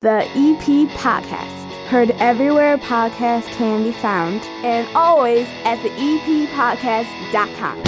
The EP Podcast. Heard everywhere podcasts can be found, and always at theeppodcast.com.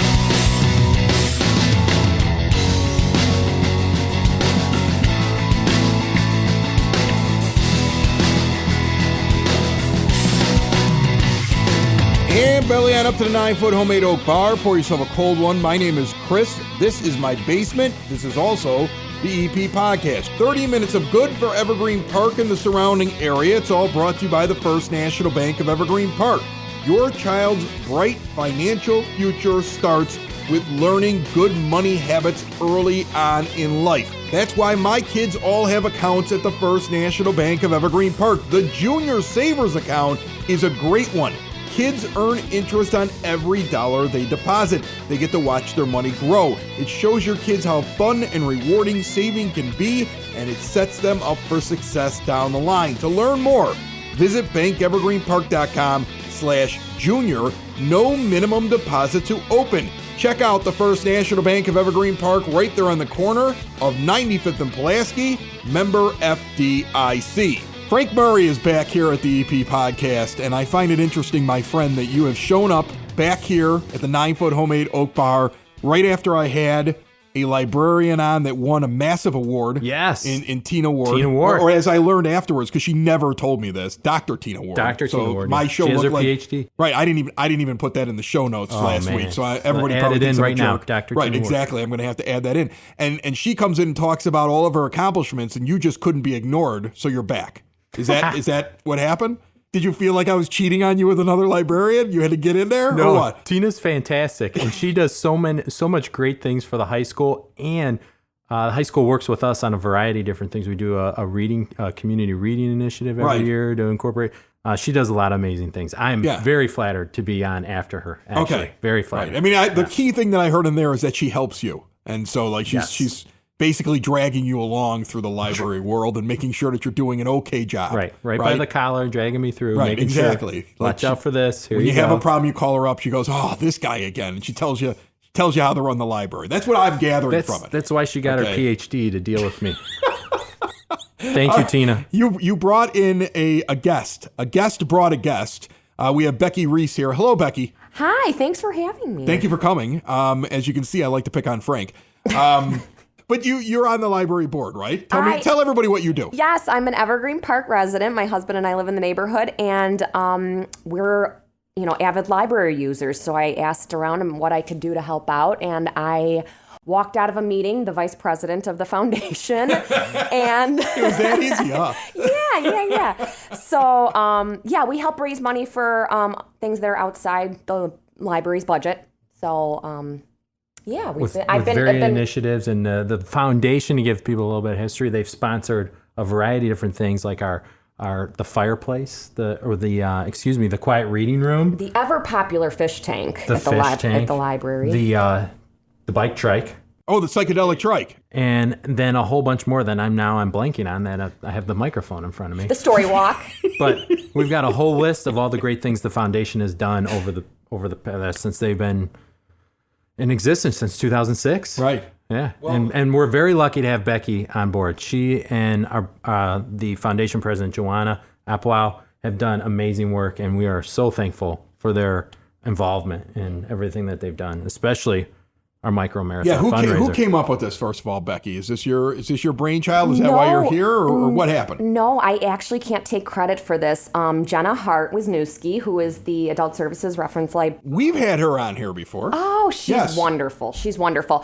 And belly on up to the 9-foot homemade oak bar. Pour yourself a cold one. My name is Chris. This is my basement. This is also the EP Podcast. 30 minutes of good for Evergreen Park and the surrounding area. It's all brought to you by the First National Bank of Evergreen Park. Your child's bright financial future starts with learning good money habits early on in life. That's why my kids all have accounts at the First National Bank of Evergreen Park. The Junior Savers account is a great one. Kids earn interest on every dollar they deposit. They get to watch their money grow. It shows your kids how fun and rewarding saving can be, and it sets them up for success down the line. To learn more, visit bankevergreenpark.com/junior. No minimum deposit to open. Check out the First National Bank of Evergreen Park right there on the corner of 95th and Pulaski, member FDIC. Frank Murray is back here at the EP Podcast, and I find it interesting, my friend, that you have shown up back here at the 9-foot homemade oak bar right after I had a librarian on that won a massive award. Yes. In Tina Ward. Tina Ward. Or as I learned afterwards, because she never told me this, Dr. Tina Ward. Dr. Tina Ward. My show she has her looked like, PhD. Right. I didn't even put that in the show notes last week. So everybody add probably it thinks in I'm a right now, jerk. Dr. Right. Tina Ward. Exactly. I'm going to have to add that in. And she comes in and talks about all of her accomplishments, and you just couldn't be ignored. So you're back. Is that what happened? Did you feel like I was cheating on you with another librarian? You had to get in there? No, or what? Tina's fantastic, and she does so much great things for the high school, and the high school works with us on a variety of different things. We do a community reading initiative every year to incorporate. She does a lot of amazing things. I'm very flattered to be on after her. Actually. Okay, very flattered. Right. I mean, the key thing that I heard in there is that she helps you, and so like she's basically dragging you along through the library world and making sure that you're doing an okay job. Right by the collar, dragging me through. Right, exactly. Sure, watch out for this. Here when you go. have a problem, you call her up. She goes, "Oh, this guy again," and she tells you how to run the library. That's what I'm gathering from it. That's why she got her PhD to deal with me. Thank you, Tina. You brought in a guest. A guest brought a guest. We have Becky Reese here. Hello, Becky. Hi. Thanks for having me. Thank you for coming. As you can see, I like to pick on Frank. But you're on the library board, right? Tell everybody what you do. Yes, I'm an Evergreen Park resident. My husband and I live in the neighborhood, and we're avid library users. So I asked around what I could do to help out, and I walked out of a meeting, the vice president of the foundation, and it was that easy, huh? Yeah. So we help raise money for things that are outside the library's budget. So. I've been initiatives, and the foundation, to give people a little bit of history, they've sponsored a variety of different things, like the fireplace, the quiet reading room, the ever popular fish tank at the library, the bike trike. Oh, the psychedelic trike. And then a whole bunch more that I'm blanking on that I have the microphone in front of me. The story walk. But we've got a whole list of all the great things the foundation has done over the since they've been in existence since 2006. Right. Yeah. Well, and we're very lucky to have Becky on board. She and the foundation president, Joanna Apwow, have done amazing work, and we are so thankful for their involvement in everything that they've done, especially our Micro Marathon Fundraiser. Who came up with this, first of all, Becky? Is this your brainchild? Is that why you're here, or what happened? No, I actually can't take credit for this. Jenna Hart-Wisniewski, who is the Adult Services Reference Librarian. We've had her on here before. Oh, she's wonderful. She's wonderful.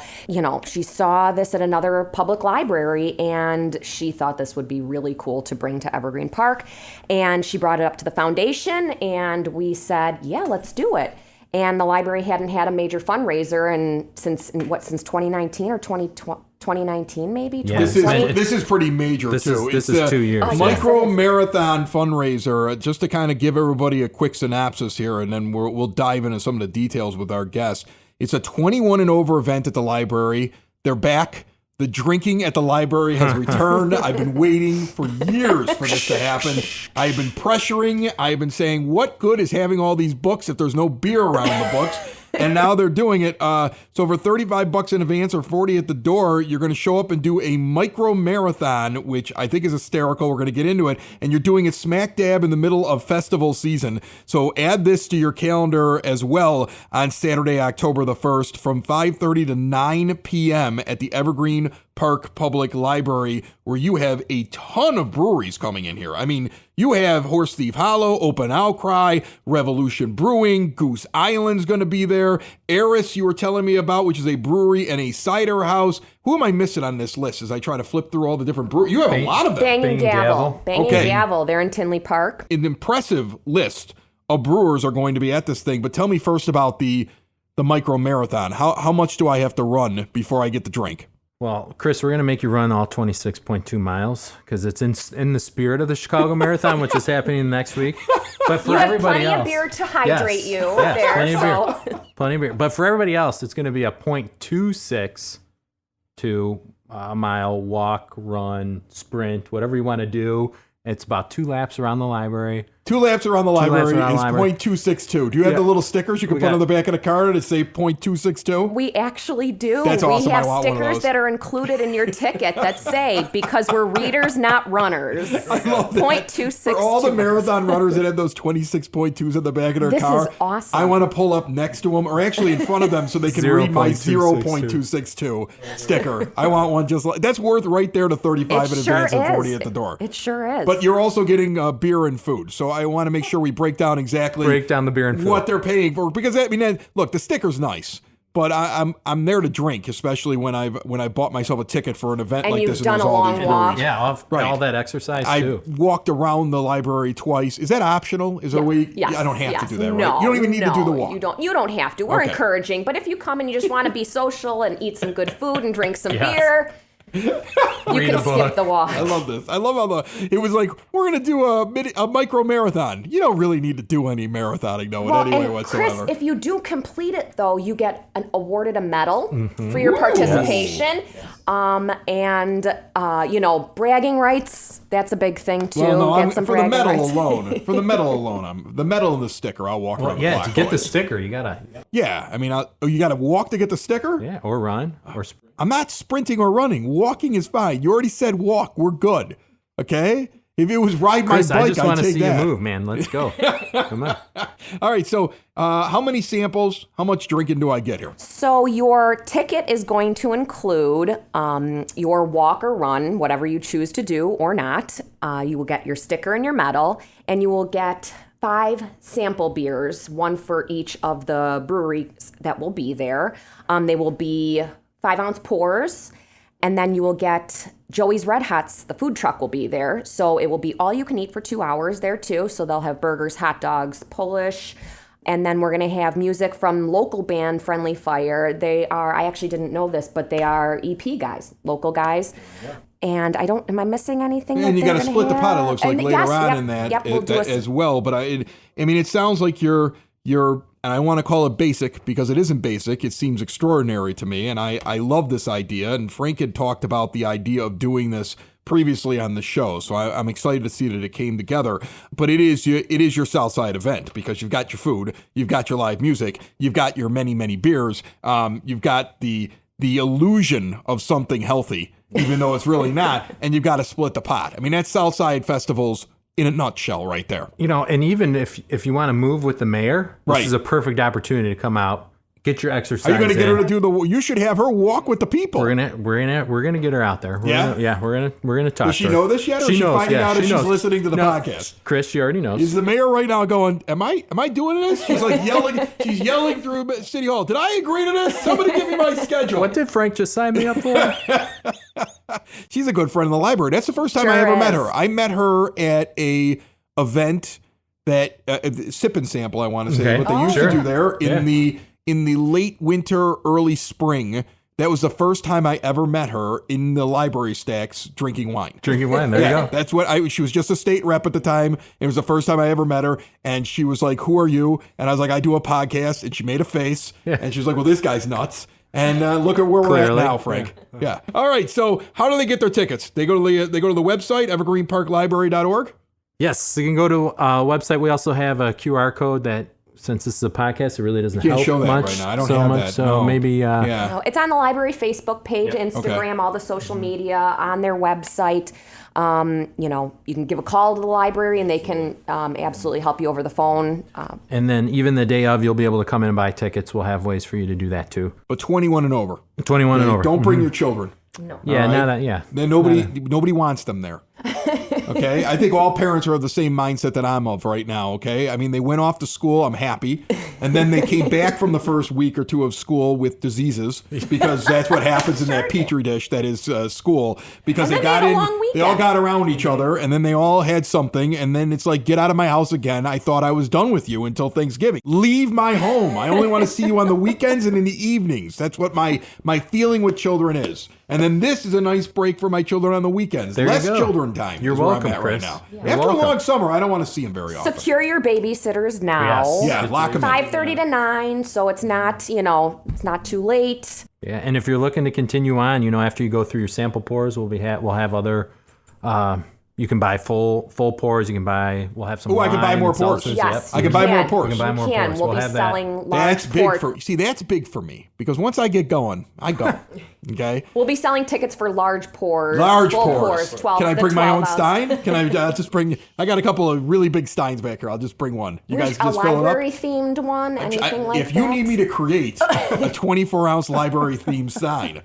She saw this at another public library, and she thought this would be really cool to bring to Evergreen Park. And she brought it up to the foundation, and we said, yeah, let's do it. And the library hadn't had a major fundraiser since 2019 or 2019 maybe? Yeah. This is pretty major, too. This is 2 years. Micro Marathon Fundraiser, just to kind of give everybody a quick synopsis here, and then we'll dive into some of the details with our guests. It's a 21 and over event at the library. They're back. The drinking at the library has returned. I've been waiting for years for this to happen. I've been pressuring. I've been saying, what good is having all these books if there's no beer around the books? And now they're doing it. So for $35 in advance or $40 at the door, you're going to show up and do a Micro Marathon, which I think is hysterical. We're going to get into it. And you're doing it smack dab in the middle of festival season. So add this to your calendar as well on Saturday, October the 1st from 5:30 to 9 p.m. at the Evergreen Park Public Library, where you have a ton of breweries coming in here. I mean, you have Horse Thief Hollow, Open Outcry, Revolution Brewing, Goose Island's going to be there. Eris, you were telling me about, which is a brewery and a cider house. Who am I missing on this list as I try to flip through all the different breweries? You have a lot of them. Bang and Gavel. Bang and Gavel. They're in Tinley Park. An impressive list of brewers are going to be at this thing. But tell me first about the Micro Marathon. How much do I have to run before I get the drink? Well, Chris, we're going to make you run all 26.2 miles because it's in the spirit of the Chicago Marathon, which is happening next week. But for everybody else, plenty of beer to hydrate you yes, there. Plenty of beer. Plenty of beer. But for everybody else, it's going to be a 0.26 to a mile walk, run, sprint, whatever you want to do. It's about 2 laps around the library. 2 laps around the library is 0.262. Do you have the little stickers you can put on the back of the card that say 0.262? We actually do. That's awesome. We have I want one of stickers those. that are included in your ticket that say, because we're readers, not runners. I love that. 0.262. For all the marathon runners that have those 26.2s at the back of their This car, is awesome. I want to pull up next to them, or actually in front of them, so they can read my 0.262 0.262 sticker. I want one just like that's worth right there to 35 in advance and 40 at the door. It sure is. But you're also getting beer and food, so I want to make sure we break down the beer and food. what they're paying for, because I mean, look, the sticker's nice, but I'm there to drink, especially when I bought myself a ticket for an event And like you've this. done And there's a all long these walk. breweries. Yeah, all that exercise too. I walked around the library twice. Is that optional? Is there a way? Yes, I don't have yes. to do that, No, right? You don't even need to do the walk. You don't have to. We're Okay. encouraging, but if you come and you just want to be social and eat some good food and drink some Yes. beer, you Read can a book. skip the walk. I love this. I love how it was like, we're going to do a micro marathon. You don't really need to do any marathoning, though, in any way and whatsoever. Chris, if you do complete it, though, you get awarded a medal for your participation. Bragging rights, that's a big thing, too. Well, no, Get some for the bragging medal rights. alone. For the medal alone, the medal and the sticker, I'll walk around the block. To get the away. sticker, you gotta Yeah, I mean, you got to walk to get the sticker? or run or I'm not sprinting or running. Walking is fine. You already said walk. We're good. Okay? If it was ride my Chris, bike, I just want I'd to take see that. you move, man. Let's go. Come on. All right, so how many samples, how much drinking do I get here? So your ticket is going to include your walk or run, whatever you choose to do or not. You will get your sticker and your medal, and you will get 5 sample beers, 1 for each of the breweries that will be there. They will be 5-ounce pours, and then you will get Joey's Red Hots. The food truck will be there, so it will be all you can eat for 2 hours there too. So they'll have burgers, hot dogs, Polish, and then we're going to have music from local band Friendly Fire. I actually didn't know this, but they are EP guys, local guys. Yeah. And am I missing anything? And you got to split the pot, it looks like, later on in that we'll as well. But I mean, it sounds like you're, and I want to call it basic because it isn't basic. It seems extraordinary to me. And I love this idea. And Frank had talked about the idea of doing this previously on the show. So I'm excited to see that it came together. But it is your Southside event because you've got your food, you've got your live music, you've got your many, many beers, you've got the illusion of something healthy, even though it's really not, and you've got to split the pot. I mean, that's Southside Festivals in a nutshell right there. And even if you want to move with the mayor, this Right. is a perfect opportunity to come out, get your exercise. Are you going to get in. her to do you should have her walk with the people. We're gonna get her out there. We're gonna talk. Does she to her. know this yet, or is she finding out if she's knows. listening to the podcast? Chris, she already knows. Is the mayor right now going, am I doing this? She's like yelling. She's yelling through City Hall. Did I agree to this? Somebody give me my schedule. What did Frank just sign me up for? She's a good friend of the library. That's the first time Sure I ever met is. her. I met her at a event that Sip and Sample, I want to say, Okay. what they used Sure. to do there in the late winter, early spring. That was the first time I ever met her in the library stacks drinking wine. Drinking wine. There you go. That's what she was just a state rep at the time. It was the first time I ever met her. And she was like, who are you? And I was like, I do a podcast. And she made a face. Yeah. And she was like, well, this guy's nuts. And look at where we're at Clearly. now, Frank. Yeah. All right. So how do they get their tickets? They go to the website, evergreenparklibrary.org. Yes, you can go to website. We also have a QR code that since this is a podcast, it really doesn't Can't help show that much. right now. I don't so have much. that. So No. maybe. Yeah. No, it's on the library Facebook page, Instagram, all the social media, on their website. You can give a call to the library and they can absolutely help you over the phone. And then even the day of, you'll be able to come in and buy tickets. We'll have ways for you to do that too. But 21 and over. 21 and over. Don't bring your children. No. Yeah, Right? Then nobody wants them there. Okay, I think all parents are of the same mindset that I'm of right now. Okay, I mean, they went off to school, I'm happy, and then they came back from the first week or two of school with diseases, because that's what happens in that petri dish that is school. Because And they then got they had a long they all weekend. got around each other, and then they all had something, and then it's like, get out of my house again. I thought I was done with you until Thanksgiving. Leave my home. I only want to see you on the weekends and in the evenings. That's what my feeling with children is. And then this is a nice break for my children on the weekends. There you Less go. children time. You're is where welcome, I'm at Chris. right now. You're After welcome. a long summer, I don't want to see them very often. Secure your babysitters now. Yes. Yeah, lock them in. 5:30 to 9, so it's not, it's not too late. Yeah, and if you're looking to continue on, after you go through your sample pours, we'll have other. You can buy full pours. We'll have some. Oh, I can buy wine more and pours. seltzers. Yes, Yep. I can buy more pours. You can buy more You can. pours. We'll We'll be have that. selling large That's big port. that's big for me, because once I get going, I go. Okay. We'll be selling tickets for large pours. Large full pours. 12. Can I the bring my own 12 ounce. stein? Can I just bring? I got a couple of really big steins back here. I'll just bring one. You guys A just fill it up. library themed one, anything like that. If you need me to create a 24-ounce library themed stein,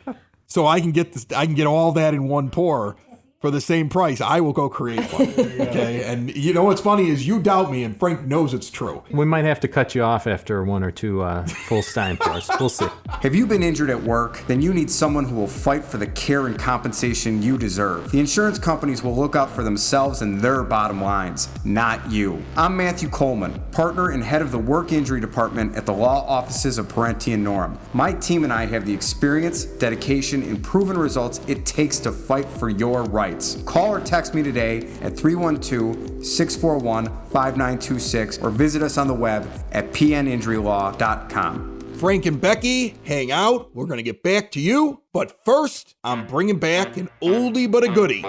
so I can get this, I can get all that in one pour for the same price, I will go create one. Okay, and you know what's funny is you doubt me, and Frank knows it's true. We might have to cut you off after one or two full stein pours. We'll see. Have you been injured at work? Then you need someone who will fight for the care and compensation you deserve. The insurance companies will look out for themselves and their bottom lines, not you. I'm Matthew Coleman, partner and head of the work injury department at the law offices of Parenti and Norm. My team and I have the experience, dedication, and proven results it takes to fight for your rights. Call or text me today at 312-641-5926 or visit us on the web at pninjurylaw.com. Frank and Becky, hang out. We're going to get back to you. But first, I'm bringing back an oldie but a goodie.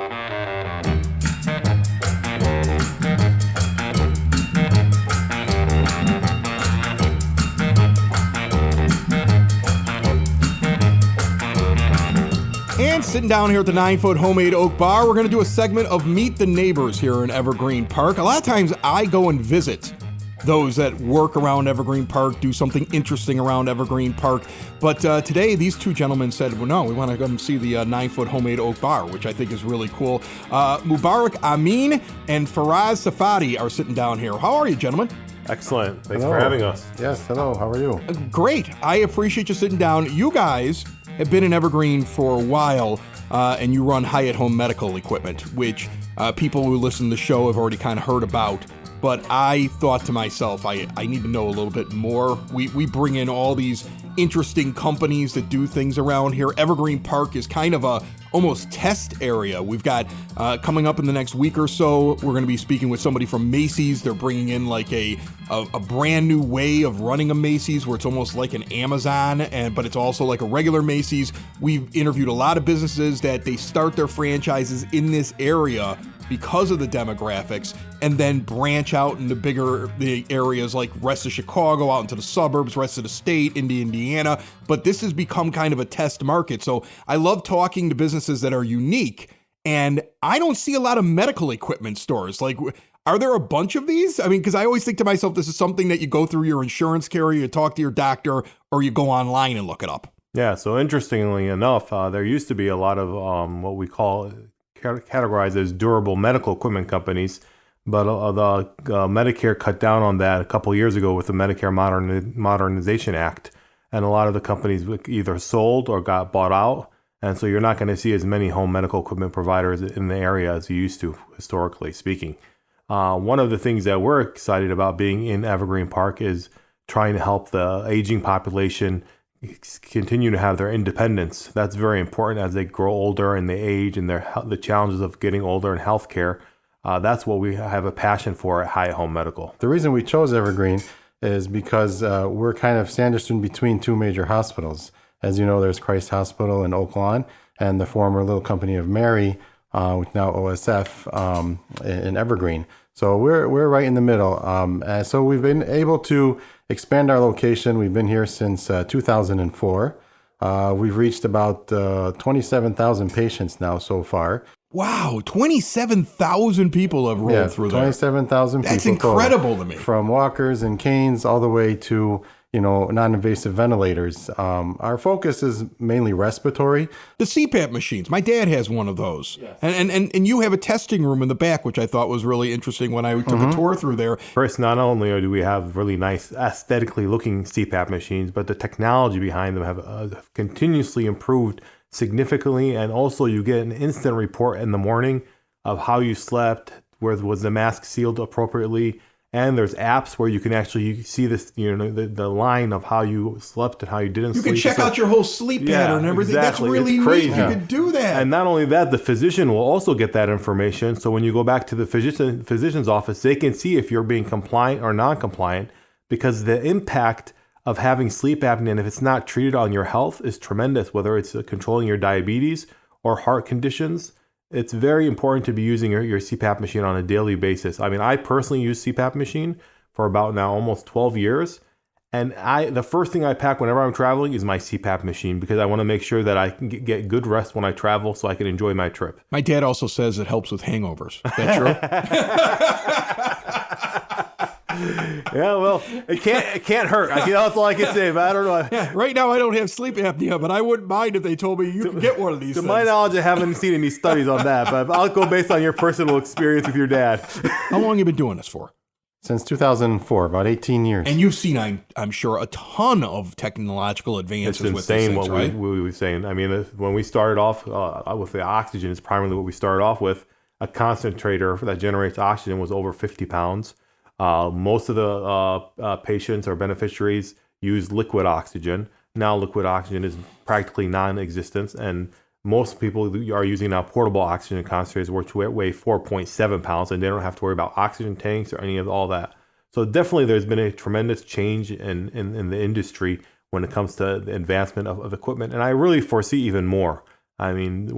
And sitting down here at the 9-foot homemade oak bar, we're going to do a segment of Meet the Neighbors here in Evergreen Park. A lot of times I go and visit those that work around Evergreen Park, do something interesting around Evergreen Park. But today, these two gentlemen said, well, no, we want to go and see the 9-foot homemade oak bar, which I think is really cool. Mubarak Amin and Faraz Safadi are sitting down here. How are you, gentlemen? Excellent. Thanks Hello. for having us. Yes, hello, how are you? Great. I appreciate you sitting down. You guys have been in Evergreen for a while, and you run Hyatt Home Medical Equipment, which people who listen to the show have already kind of heard about. But I thought to myself, I need to know a little bit more. We bring in all these interesting companies that do things around here. Evergreen Park is kind of a almost test area. We've got coming up in the next week or so, we're going to be speaking with somebody from Macy's. They're bringing in like a brand new way of running a Macy's where it's almost like an Amazon, but it's also like a regular Macy's. We've interviewed a lot of businesses that they start their franchises in this area because of the demographics, and then branch out into bigger the areas like rest of Chicago, out into the suburbs, rest of the state, into Indiana. But this has become kind of a test market. So I love talking to businesses that are unique, and I don't see a lot of medical equipment stores. Like, are there a bunch of these? I mean, because I always think to myself, this is something that you go through your insurance carrier, you talk to your doctor, or you go online and look it up. Yeah, so interestingly enough, there used to be a lot of what we call categorized as durable medical equipment companies, but the Medicare cut down on that a couple of years ago with the Medicare Modernization Act, and a lot of the companies either sold or got bought out, and so you're not going to see as many home medical equipment providers in the area as you used to, historically speaking. One of the things that we're excited about being in Evergreen Park is trying to help the aging population continue to have their independence. That's very important as they grow older and they age, and the challenges of getting older in healthcare. That's what we have a passion for at Hyatt Home Medical. The reason we chose Evergreen is because we're kind of sandwiched in between two major hospitals. As you know, there's Christ Hospital in Oak Lawn and the former little company of Mary with now OSF in Evergreen. So we're right in the middle. And so we've been able to expand our location. We've been here since 2004. We've reached about 27,000 patients now so far. Wow, 27,000 people have rolled through there. 27,000 people. That's incredible to me. From walkers and canes all the way to, non-invasive ventilators. Our focus is mainly respiratory. The CPAP machines. My dad has one of those. Yes. And you have a testing room in the back, which I thought was really interesting when I took a tour through there. First, not only do we have really nice aesthetically looking CPAP machines, but the technology behind them have continuously improved significantly. And also you get an instant report in the morning of how you slept, was the mask sealed appropriately. And there's apps where you can actually see this, the line of how you slept and how you didn't sleep. You can check out your whole sleep pattern and everything. Exactly. That's really neat. You can do that. And not only that, the physician will also get that information. So when you go back to the physician's office, they can see if you're being compliant or non-compliant, because the impact of having sleep apnea, and if it's not treated on your health, is tremendous, whether it's controlling your diabetes or heart conditions. It's very important to be using your CPAP machine on a daily basis. I mean, I personally use CPAP machine for about now almost 12 years. And the first thing I pack whenever I'm traveling is my CPAP machine, because I want to make sure that I can get good rest when I travel so I can enjoy my trip. My dad also says it helps with hangovers. Is that true? Yeah, well, it can't hurt. That's all I can say, but I don't know. Yeah, right now I don't have sleep apnea, but I wouldn't mind if they told me you can get one of these. To things. my knowledge, I haven't seen any studies on that, but I'll go based on your personal experience with your dad. How long have you been doing this for? Since 2004, about 18 years. And you've seen, I'm sure, a ton of technological advances with these things, It's insane what we were saying. I mean, when we started off with the oxygen, it's primarily what we started off with. A concentrator that generates oxygen was over 50 pounds. Most of the patients or beneficiaries use liquid oxygen. Now liquid oxygen is practically non-existent, and most people are using now portable oxygen concentrators, which weigh 4.7 pounds, and they don't have to worry about oxygen tanks or any of all that. So definitely there's been a tremendous change in the industry when it comes to the advancement of equipment, and I really foresee even more. I mean,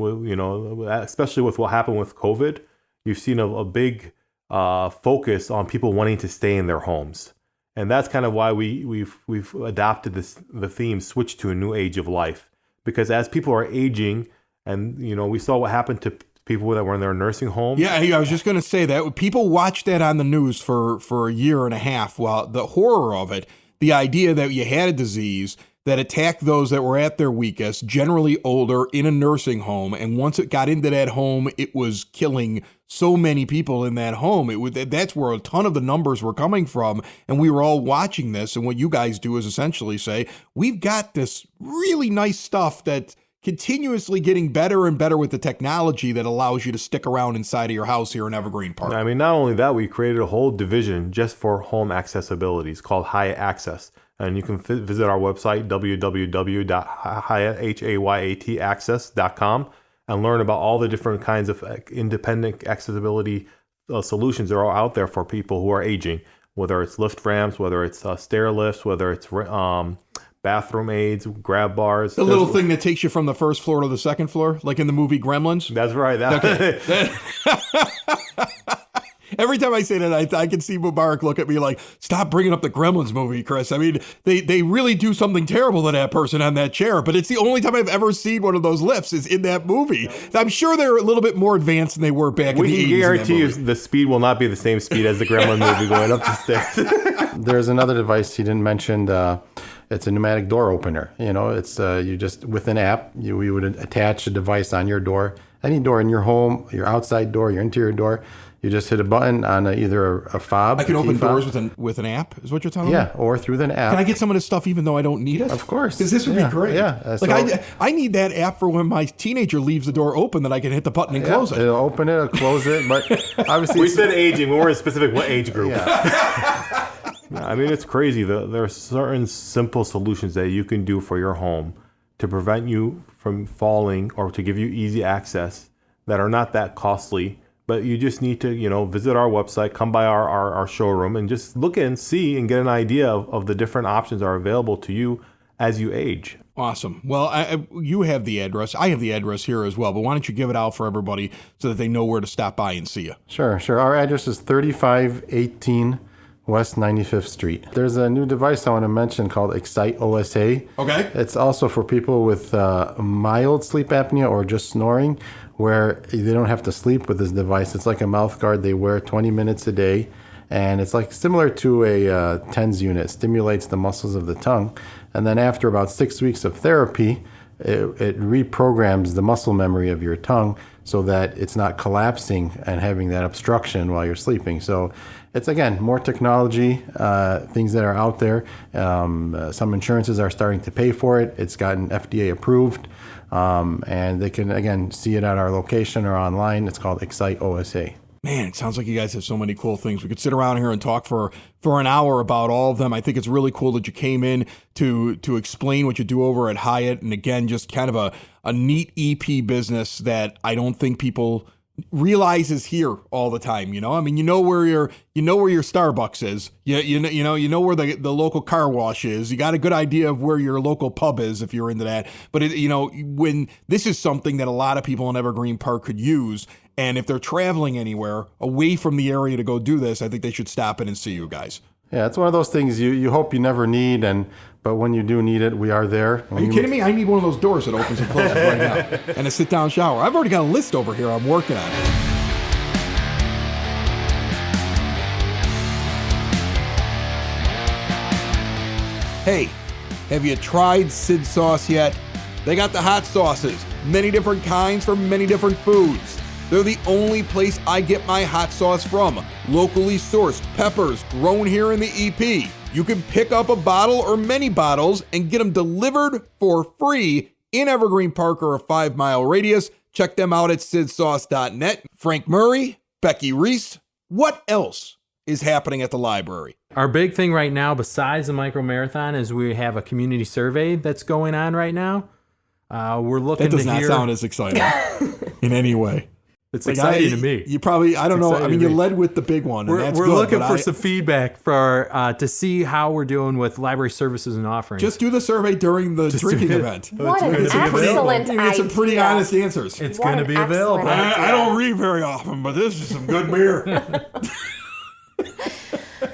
especially with what happened with COVID, you've seen a big focus on people wanting to stay in their homes, and that's kind of why we've adopted the theme switch to a new age of life, because as people are aging, and we saw what happened to people that were in their nursing homes. Yeah, I was just going to say that people watched that on the news for a year and a half. Well, the horror of it, the idea that you had a disease that attacked those that were at their weakest, generally older, in a nursing home. And once it got into that home, it was killing so many people in that home. That's where a ton of the numbers were coming from. And we were all watching this. And what you guys do is essentially say, we've got this really nice stuff that's continuously getting better and better with the technology that allows you to stick around inside of your house here in Evergreen Park. I mean, not only that, we created a whole division just for home accessibility. It's called Hyatt Access. And you can visit our website, www.hayataccess.com, and learn about all the different kinds of independent accessibility solutions that are out there for people who are aging, whether it's lift ramps, whether it's stair lifts, whether it's bathroom aids, grab bars. The little thing that takes you from the first floor to the second floor, like in the movie Gremlins? That's right. Okay. Every time I say that, I can see Mubarak look at me like, stop bringing up the Gremlins movie, Chris. I mean, they really do something terrible to that person on that chair, but it's the only time I've ever seen one of those lifts is in that movie. I'm sure they're a little bit more advanced than they were back in the 80s. We guarantee you the speed will not be the same speed as the Gremlin movie going up the stairs. There's another device he didn't mention. It's a pneumatic door opener. It's you just, with an app, we would attach a device on your door, any door in your home, your outside door, your interior door. You just hit a button on either a fob. I can open doors with an app, is what you're telling me? Yeah, or through an app. Can I get some of this stuff even though I don't need it? Of course. Because this would be great. Yeah. I need that app for when my teenager leaves the door open that I can hit the button and close it. It'll open it, it'll close it, but obviously... We said aging, we weren't specific what age group. Yeah. I mean, it's crazy. There are certain simple solutions that you can do for your home to prevent you from falling or to give you easy access that are not that costly. But you just need to, visit our website, come by our showroom, and just look and see and get an idea of the different options that are available to you as you age. Awesome. Well, you have the address. I have the address here as well, but why don't you give it out for everybody so that they know where to stop by and see you? Sure. Our address is 3518 West 95th Street. There's a new device I want to mention called Excite OSA. Okay. It's also for people with mild sleep apnea or just snoring, where they don't have to sleep with this device. It's like a mouth guard they wear 20 minutes a day. And it's like similar to a TENS unit. It stimulates the muscles of the tongue. And then after about 6 weeks of therapy, it reprograms the muscle memory of your tongue so that it's not collapsing and having that obstruction while you're sleeping. So it's, again, more technology, things that are out there. Some insurances are starting to pay for it. It's gotten FDA approved. And they can, again, see it at our location or online. It's called Excite OSA. Man, it sounds like you guys have so many cool things. We could sit around here and talk for an hour about all of them. I think it's really cool that you came in to explain what you do over at Hyatt. And again, just kind of a neat EP business that I don't think people realize is here all the time. You know, I mean, you know where your Starbucks is. You know where the local car wash is. You got a good idea of where your local pub is if you're into that. But when this is something that a lot of people in Evergreen Park could use. And if they're traveling anywhere away from the area to go do this, I think they should stop in and see you guys. Yeah, it's one of those things you hope you never need, but when you do need it, we are there. Are you kidding me? I need one of those doors that opens and closes right now. And a sit-down shower. I've already got a list over here I'm working on. Hey, have you tried Sid Sauce yet? They got the hot sauces, many different kinds for many different foods. They're the only place I get my hot sauce from. Locally sourced peppers grown here in the EP. You can pick up a bottle or many bottles and get them delivered for free in Evergreen Park or a 5-mile radius. Check them out at sidsauce.net. Frank Murray, Becky Reese, what else is happening at the library? Our big thing right now, besides the Micro Marathon, is we have a community survey that's going on right now. We're looking to hear... That does not sound as exciting in any way. It's exciting to me. You probably, I don't know. I mean, you led with the big one. We're looking for some feedback to see how we're doing with library services and offerings. Just do the survey during the drinking event. What an excellent idea. Get some pretty honest answers. It's going to be available. I don't read very often, but this is some good beer.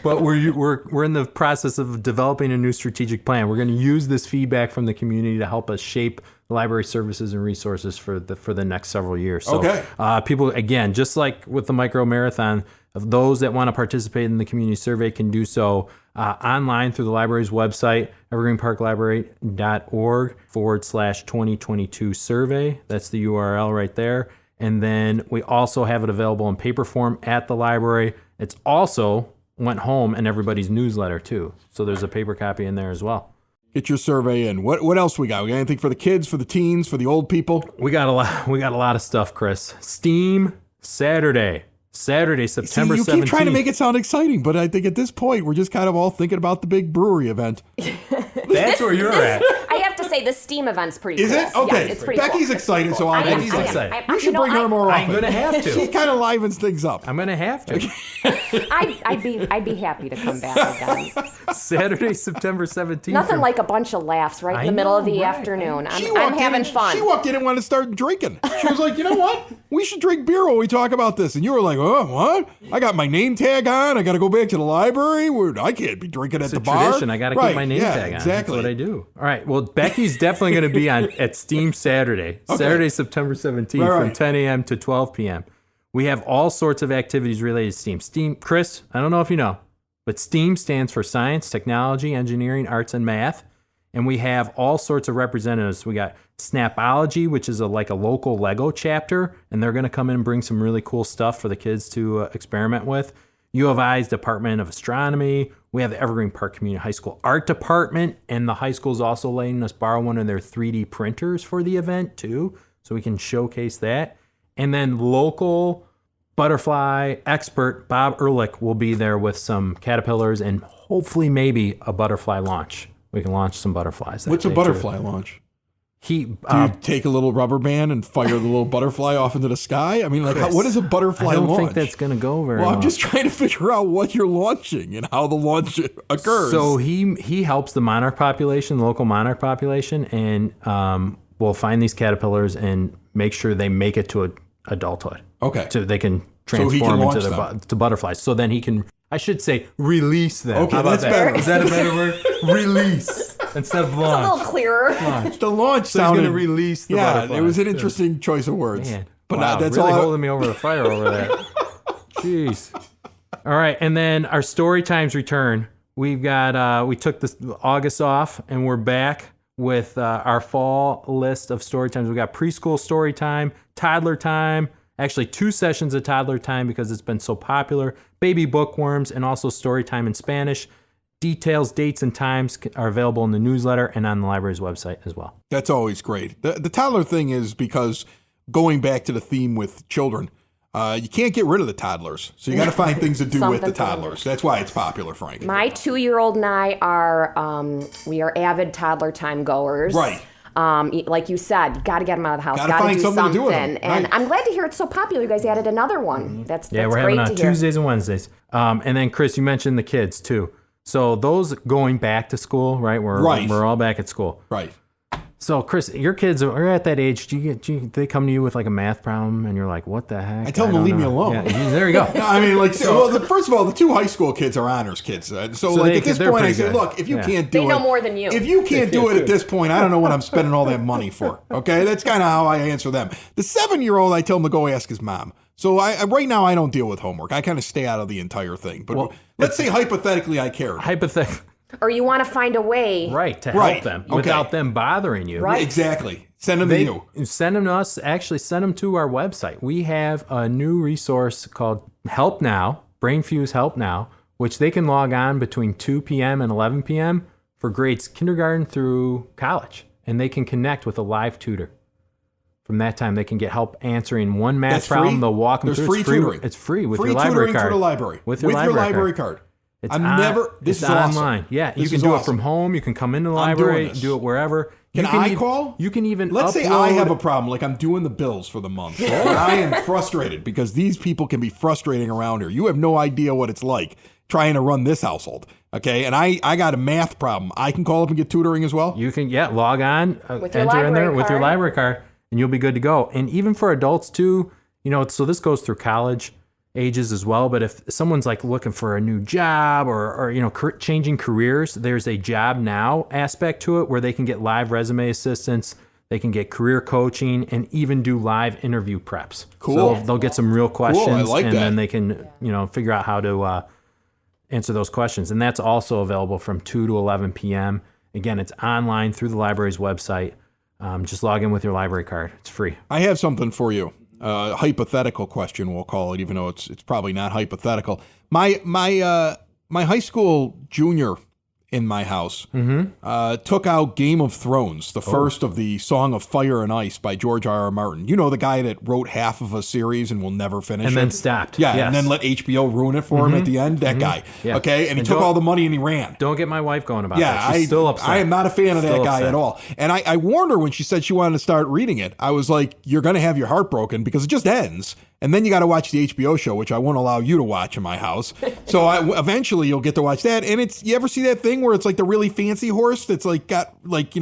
But we're in the process of developing a new strategic plan. We're going to use this feedback from the community to help us shape library services and resources for the next several years. So, okay. People, again, just like with the Micro Marathon, those that want to participate in the community survey can do so online through the library's website, evergreenparklibrary.org/2022 survey. That's the URL right there. And then we also have it available in paper form at the library. It's also went home in everybody's newsletter too. So there's a paper copy in there as well. Get your survey in. What else we got? We got anything for the kids, for the teens, for the old people? We got a lot of stuff, Chris. Steam Saturday, September 17th. You keep trying to make it sound exciting, but I think at this point we're just kind of all thinking about the big brewery event. That's where you're at. I have to say the Steam event's pretty cool. Is it? Okay. Yes, it's pretty Becky's cool. excited, so I'll Becky's be excited. You should bring her more often. I'm going to have to. She kind of livens things up. I'm going to have to. I'd be happy to come back again. Saturday, September 17th. Nothing like a bunch of laughs right in the middle of the afternoon. I'm having fun. She walked in and wanted to start drinking. She was like, you know what? We should drink beer when we talk about this. And you were like, oh, what? I got my name tag on. I got to go back to the library. I can't be drinking at the bar. Tradition. I got to keep my name tag on. Exactly. That's what I do. All right. Well, Becky's definitely going to be at Steam Saturday. Okay. Saturday, September 17th from 10 a.m. to 12 p.m. We have all sorts of activities related to STEAM. STEAM, Chris, I don't know if you know, but STEAM stands for Science, Technology, Engineering, Arts, and Math. And we have all sorts of representatives. We got Snapology, which is like a local Lego chapter, and they're going to come in and bring some really cool stuff for the kids to experiment with. U of I's Department of Astronomy. We have the Evergreen Park Community High School Art Department, and the high school is also letting us borrow one of their 3D printers for the event too, so we can showcase that. And then local butterfly expert Bob Ehrlich will be there with some caterpillars and hopefully maybe a butterfly launch. We can launch some butterflies. What's a butterfly launch? He Do you take a little rubber band and fire the little butterfly off into the sky? I mean, like, what is a butterfly I don't launch? think that's going to go very well, well. I'm just trying to figure out what you're launching and how the launch occurs. So he helps the monarch population, the local monarch population, and will find these caterpillars and make sure they make it to adulthood. Okay. So they can So he can transform launch into them. to butterflies. So then he can, I should say, release them. Okay, How about that's that? better. Is that a better word? Release instead of It's a launch. little clearer. the launch So he's sounded. going to release the yeah, butterflies. it was an interesting choice of words. Man, But wow, that's really all. holding me over the fire over that. Jeez. All right, and then our story times return. We've got we took this August off, and we're back with our fall list of story times. We got preschool story time, toddler time. Actually, 2 sessions of toddler time because it's been so popular. Baby bookworms, and also story time in Spanish. Details, dates, and times are available in the newsletter and on the library's website as well. That's always great. The toddler thing is because going back to the theme with children, you can't get rid of the toddlers. So you got to find things to do with the Something. toddlers. That's why it's popular, Frank. My 2-year-old and I are we are avid toddler time goers. Right. Like you said, you got to get them out of the house. Gotta Got to find do something something. to do with 'em. And Right. I'm glad to hear it's so popular. You guys added another one. That's Yeah, we're great having to on hear. Tuesdays and Wednesdays. And then, Chris, you mentioned the kids, too. So those going back to school, right? Right. We're all back at school. Right. So, Chris, your kids are at that age. They come to you with like a math problem, and you're like, "What the heck?" I tell them to don't leave me know. alone. Yeah, there you go. No, I mean, like, first of all, the 2 high school kids are honors kids. So like, at this they're point, I pretty say, good. look, if you Yeah. can't do They it. know more than you. If you can't do it at this point, I don't know what I'm spending all that money for. Okay? That's kind of how I answer them. The 7-year-old, I tell him to go ask his mom. So right now, I don't deal with homework. I kind of stay out of the entire thing. But let's say hypothetically I cared. Hypothetically, Or you want to find a way. right, to Right, help them okay. without them bothering you. Right. Exactly. Send them to you. Send them to us. Actually, send them to our website. We have a new resource called Help Now, BrainFuse Help Now, which they can log on between 2 p.m. and 11 p.m. for grades kindergarten through college. And they can connect with a live tutor. From that time, they can get help answering one math That's problem. free? They'll walk them There's through. free It's free. tutoring. It's free with Free your library tutoring card. through the library. With your library card. This It's is awesome. online. Yeah, you This can is do it awesome. from home. You can come into the I'm doing library, this. do it wherever. Can I even- call? You can even Let's say upload- I have a problem, like I'm doing the bills for the month. And I am frustrated because these people can be frustrating around here. You have no idea what it's like trying to run this household. Okay, and I got a math problem. I can call up and get tutoring as well. You can log on, With your enter in there library with your card. library card, and you'll be good to go. And even for adults too, so this goes through college ages as well. But if someone's like looking for a new job or changing careers, there's a job now aspect to it where they can get live resume assistance. They can get career coaching and even do live interview preps. Cool. So they'll get some real questions, like and that. then they can figure out how to answer those questions. And that's also available from 2 to 11 p.m. Again, it's online through the library's website. Just log in with your library card. It's free. I have something for you. Hypothetical question, we'll call it, even though it's probably not hypothetical. My high school junior in my house took out Game of Thrones, the first of the Song of Fire and Ice by George R.R. Martin. You know, the guy that wrote half of a series and will never finish And it. then stopped. Yeah, Yes. and then let HBO ruin it for him at the end. That guy. Yeah. Okay, and he And took don't- all the money and he ran. Don't get my wife going about Yeah, that. She's still upset. I am not a fan of that Still guy upset. at all. And I warned her when she said she wanted to start reading it. I was like, you're going to have your heart broken because it just ends. And then you got to watch the HBO show, which I won't allow you to watch in my house. So eventually you'll get to watch that. And you ever see that thing where it's like the really fancy horse that's like got like,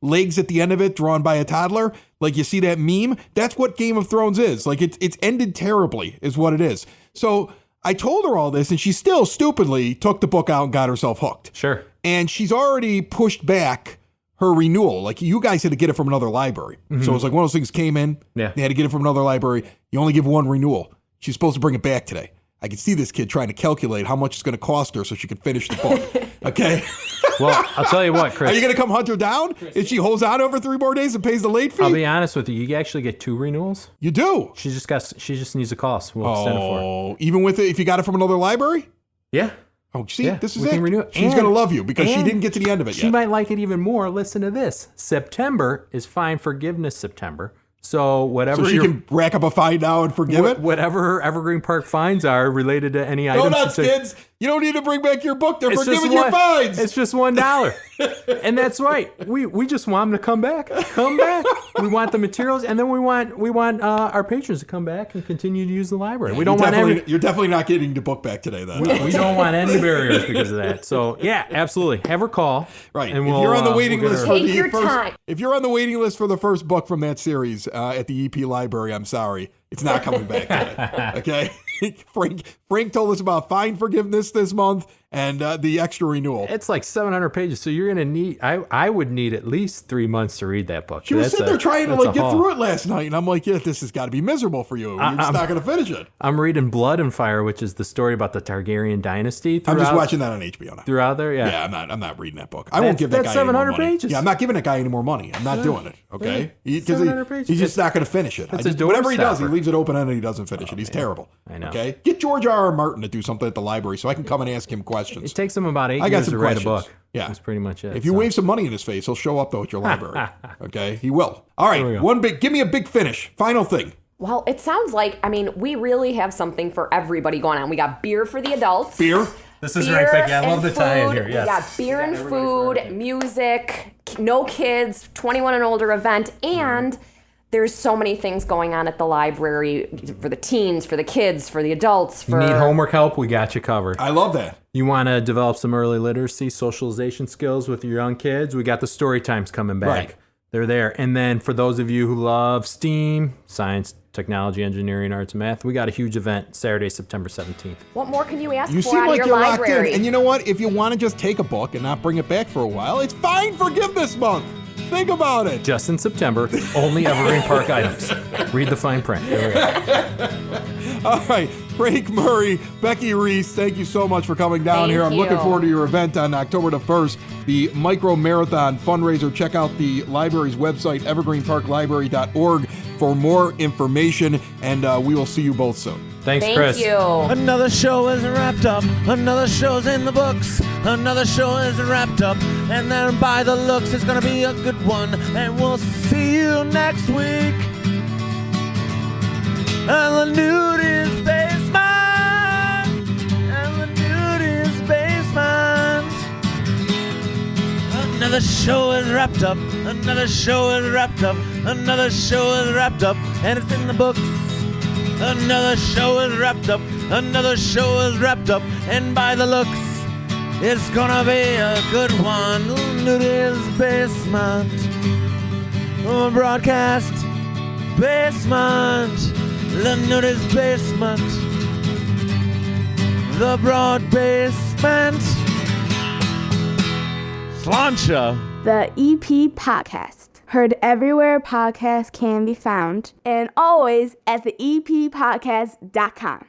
legs at the end of it drawn by a toddler? Like you see that meme? That's what Game of Thrones is. Like it's ended terribly is what it is. So I told her all this and she still stupidly took the book out and got herself hooked. Sure. And she's already pushed back her renewal. Like you guys had to get it from another library. So it was like one of those things came in. Yeah. They had to get it from another library. You only give one renewal. She's supposed to bring it back today. I can see this kid trying to calculate how much it's going to cost her so she can finish the book. Okay. Well, I'll tell you what, Chris. Are you going to come hunt her down? If she holds out over 3 more days and pays the late fee? I'll be honest with you. You actually get 2 renewals. You do. She just needs a call. So we'll extend it for her. Oh, even with it, if you got it from another library? Yeah. Oh, see, Yeah, this is we it. can renew it. She's And- going to love you because she and didn't get to the end of it She yet. might like it even more. Listen to this. September is Fine Forgiveness September. So whatever So she can rack up a fine now and forgive it? whatever Evergreen Park fines are related to any items. Go nuts, kids. You don't need to bring back your book. They're forgiving your fines. It's just $1. And that's right. We just want them to come back. Come back. We want the materials, and then we want our patrons to come back and continue to use the library. You're definitely not getting the book back today, then. We don't want any barriers because of that. So yeah, absolutely. Have her call. Right. And if you're on the waiting list for Take your time. If you're on the waiting list for the first book from that series at the EP library, I'm sorry. It's not coming back today. Okay? Frank told us about fine forgiveness this month and the extra renewal. It's like 700 pages, so you're gonna need. I would need at least 3 months to read that book. She was sitting there trying to get through it last night, and I'm like, yeah, this has got to be miserable for you. You're just not going to finish it. I'm reading Blood and Fire, which is the story about the Targaryen dynasty. I'm just watching that on HBO now. Throughout there, yeah. Yeah, I'm not reading that book. I won't give that guy any more money. That's 700 pages. Yeah, I'm not giving that guy any more money. I'm not doing it. Okay, because he's just not going to finish it. Whatever he does, he leaves it open ended. He doesn't finish it. He's terrible. I know. Okay, get George R.R. Martin to do something at the library so I can come and ask him questions. It takes him about 8 years to write a book. Yeah, that's pretty much it. If you wave some money in his face, he'll show up though at your library. Okay, he will. All right, give me a big finish. Final thing. Well, it sounds like, we really have something for everybody going on. We got beer for the adults. Beer. This is right, Becky. I love the tie-in here. Yes. We got beer and food, music, no kids, 21 and older event, and there's so many things going on at the library for the teens, for the kids, for the adults. You need homework help? We got you covered. I love that. You want to develop some early literacy, socialization skills with your young kids? We got the story times coming back. Right. They're there. And then for those of you who love STEAM, science, technology, engineering, arts, and math, we got a huge event Saturday, September 17th. What more can you ask You for seem out like of you're your locked library? in. And you know what? If you want to just take a book and not bring it back for a while, it's fine forgiveness month. Think about it. Just in September, only Evergreen Park items. Read the fine print. There we go. All right. Frank Murray, Becky Reese, thank you so much for coming down here. I'm looking forward to your event on October the 1st, the Micro Marathon Fundraiser. Check out the library's website, evergreenparklibrary.org, for more information, and we will see you both soon. Thanks, Chris. Thank you. Another show is wrapped up. Another show's in the books. Another show is wrapped up. And then by the looks, it's going to be a good one. And we'll see you next week. And the nude is basement. And the nude is basement. Another show is wrapped up. Another show is wrapped up. Another show is wrapped up. And it's in the books. Another show is wrapped up. Another show is wrapped up. And by the looks, it's gonna be a good one. Nudie's Basement. Broadcast Basement. The Nudie's Basement. The Broad Basement. Slancha. The EP Podcast. Heard everywhere podcasts can be found, and always at the eppodcast.com.